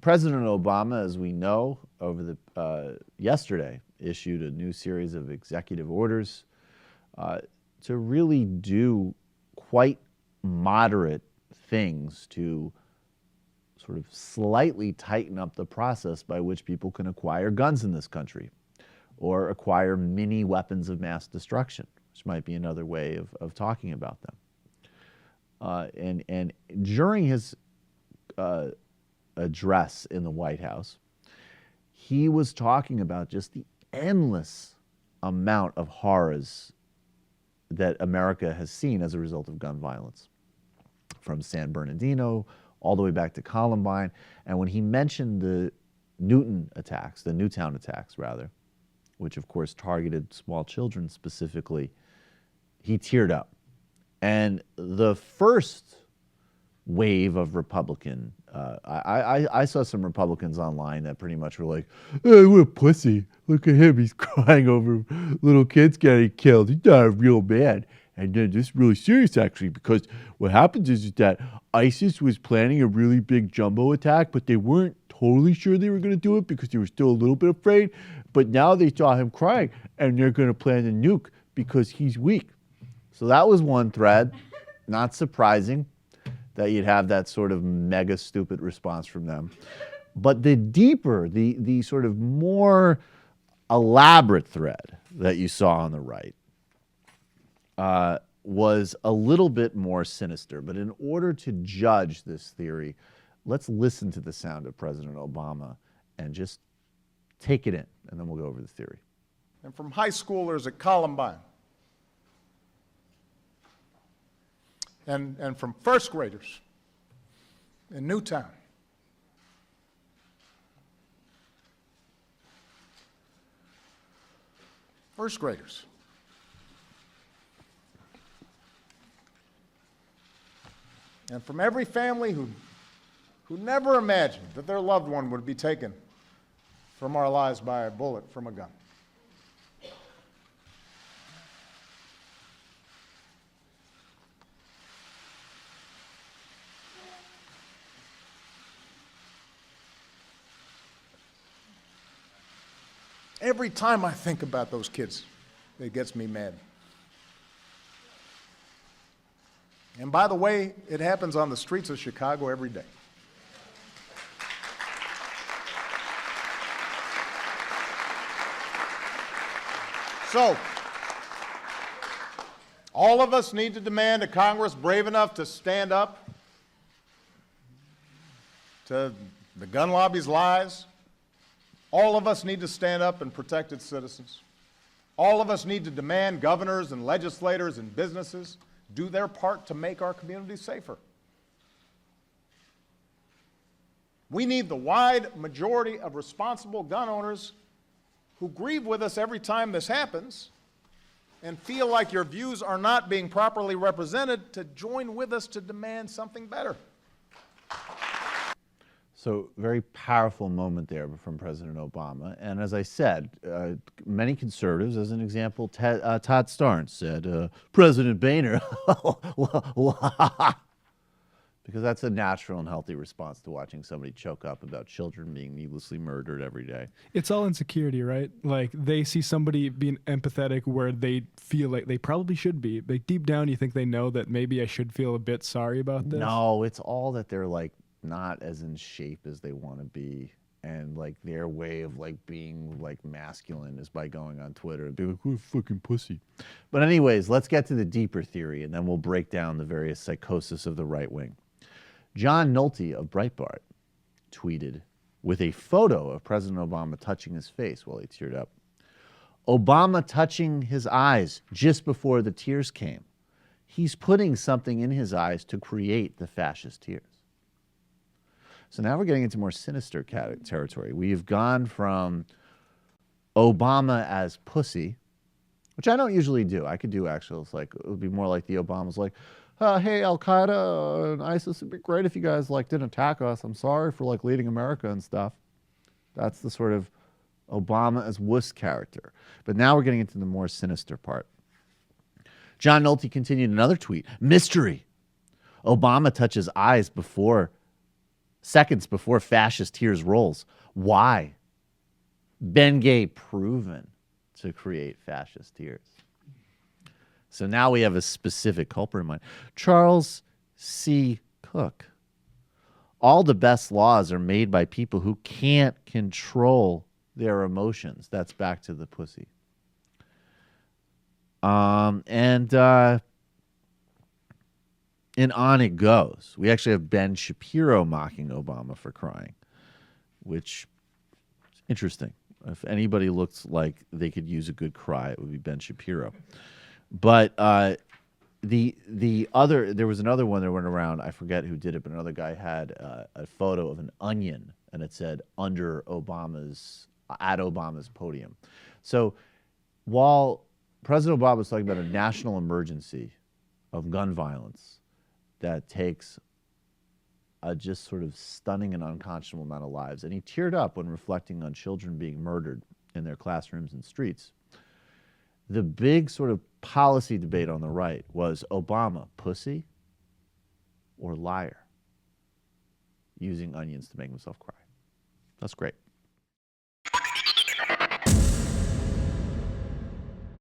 President Obama, as we know, over the yesterday issued a new series of executive orders to really do quite moderate things to sort of slightly tighten up the process by which people can acquire guns in this country or acquire mini weapons of mass destruction, which might be another way of talking about them. And during his address in the White House, he was talking about just the endless amount of horrors that America has seen as a result of gun violence, from San Bernardino all the way back to Columbine. And when he mentioned the Newtown attacks, rather, which of course targeted small children specifically, he teared up. And the first wave of Republican, I saw some Republicans online that pretty much were like, "Hey, what a pussy. Look at him. He's crying over little kids getting killed. He's not a real man." And then this is really serious, actually, because what happens is that ISIS was planning a really big jumbo attack, but they weren't totally sure they were going to do it because they were still a little bit afraid. But now they saw him crying, and they're going to plan a nuke because he's weak. So that was one thread. Not surprising that you'd have that sort of mega stupid response from them. But the deeper, the sort of more elaborate thread that you saw on the right was a little bit more sinister. But in order to judge this theory, let's listen to the sound of President Obama and just take it in, and then we'll go over the theory. And from high schoolers at Columbine, and from first graders in Newtown, first graders. And from every family who never imagined that their loved one would be taken from our lives by a bullet from a gun. Every time I think about those kids, it gets me mad. And by the way, it happens on the streets of Chicago every day. So, all of us need to demand a Congress brave enough to stand up to the gun lobby's lies. All of us need to stand up and protect its citizens. All of us need to demand governors and legislators and businesses do their part to make our communities safer. We need the wide majority of responsible gun owners who grieve with us every time this happens and feel like your views are not being properly represented to join with us to demand something better. So very powerful moment there from President Obama. And as I said, many conservatives, as an example, Todd Starnes said, President Boehner, because that's a natural and healthy response to watching somebody choke up about children being needlessly murdered every day. It's all insecurity, right? Like they see somebody being empathetic where they feel like they probably should be. Like deep down, you think they know that maybe I should feel a bit sorry about this. No, it's all that they're like not as in shape as they want to be, and like their way of like being like masculine is by going on Twitter and be like, "What a fucking pussy." But anyways, let's get to the deeper theory, and then we'll break down the various psychosis of the right wing. John Nolte of Breitbart tweeted with a photo of President Obama touching his face while he teared up. Obama touching his eyes just before the tears came. He's putting something in his eyes to create the fascist tears. So now we're getting into more sinister territory. We have gone from Obama as pussy, which I don't usually do. I could do actually. It's like, it would be more like the Obamas like, hey, Al-Qaeda and ISIS, it'd be great if you guys like didn't attack us. I'm sorry for like leading America and stuff. That's the sort of Obama as wuss character. But now we're getting into the more sinister part. John Nolte continued another tweet. Mystery. Obama touches eyes before seconds before fascist tears rolls. Why? Bengay proven to create fascist tears. So now we have a specific culprit in mind. Charles C. Cook. All the best laws are made by people who can't control their emotions. That's back to the pussy. And on it goes. We actually have Ben Shapiro mocking Obama for crying, which is interesting. If anybody looks like they could use a good cry, it would be Ben Shapiro. But there was another one that went around. I forget who did it, but another guy had a photo of an onion, and it said at Obama's podium. So while President Obama was talking about a national emergency of gun violence that takes a just sort of stunning and unconscionable amount of lives, and he teared up when reflecting on children being murdered in their classrooms and streets. The big sort of policy debate on the right was Obama, pussy or liar, using onions to make himself cry. That's great.